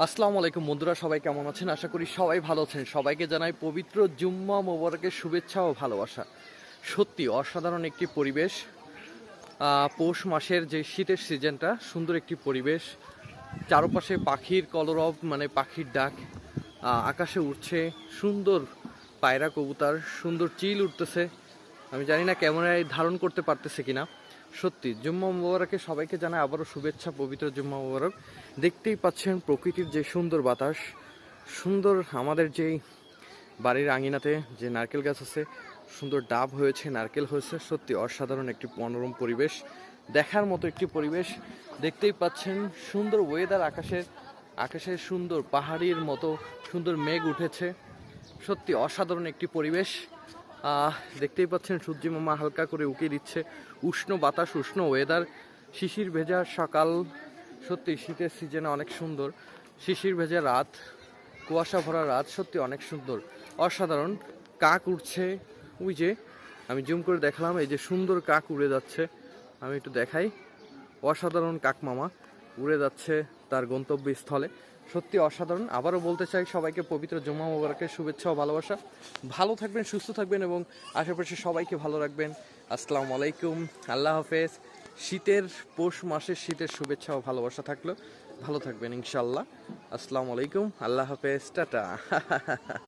আসসালামু আলাইকুম বন্ধুরা, সবাই কেমন আছেন? আশা করি সবাই ভালো আছেন। সবাইকে জানাই পবিত্র জুম্মা মোবারকের শুভেচ্ছা ও ভালোবাসা। সত্যি অসাধারণ একটি পরিবেশ। পৌষ মাসের যে শীতের সিজনটা, সুন্দর একটি পরিবেশ। চারপাশে পাখির কলরব, মানে পাখির ডাক আকাশে উঠছে। সুন্দর পায়রা কবুতর, সুন্দর চিল উঠতেছে। আমি জানি না ক্যামেরায় ধারণ করতে পারতেছে কিনা। সত্যি জুম্মা মোবারকে সবাইকে জানাই আবারও শুভেচ্ছা, পবিত্র জুম্মা মোবারক। দেখতেই পাচ্ছেন প্রকৃতির যে সুন্দর বাতাস, সুন্দর আমাদের যেই বাড়ির আঙিনাতে যে নারকেল গাছ আছে, সুন্দর ডাব হয়েছে, নারকেল হয়েছে। সত্যি অসাধারণ একটি মনোরম পরিবেশ, দেখার মতো একটি পরিবেশ। দেখতেই পাচ্ছেন সুন্দর ওয়েদার, আকাশে সুন্দর পাহাড়ির মতো সুন্দর মেঘ উঠেছে। সত্যি অসাধারণ একটি পরিবেশ। দেখতেই পাচ্ছেন সূর্যি মামা হালকা করে উঁকি দিচ্ছে। উষ্ণ বাতাস, উষ্ণ ওয়েদার, শিশির ভেজা সকাল। সত্যি শীতের সিজনে অনেক সুন্দর। শিশির ভেজা রাত, কুয়াশা ভরা রাত, সত্যি অনেক সুন্দর, অসাধারণ। কাক উড়ছে, ওই যে আমি জুম করে দেখলাম, এই যে সুন্দর কাক উড়ে যাচ্ছে। আমি একটু দেখাই, অসাধারণ কাক মামা উড়ে যাচ্ছে তার গন্তব্যস্থলে। সত্যি অসাধারণ। আবারও বলতে চাই সবাইকে পবিত্র জুম্মা মোবারকের শুভেচ্ছা ও ভালোবাসা। ভালো থাকবেন, সুস্থ থাকবেন এবং আশেপাশে সবাইকে ভালো রাখবেন। আসসালামু আলাইকুম, আল্লাহ হাফেজ। শীতের পৌষ মাসের শীতের শুভেচ্ছা ও ভালোবাসা থাকলো। ভালো থাকবেন ইনশাল্লাহ। আসসালামু আলাইকুম, আল্লাহ হাফেজ, টাটা।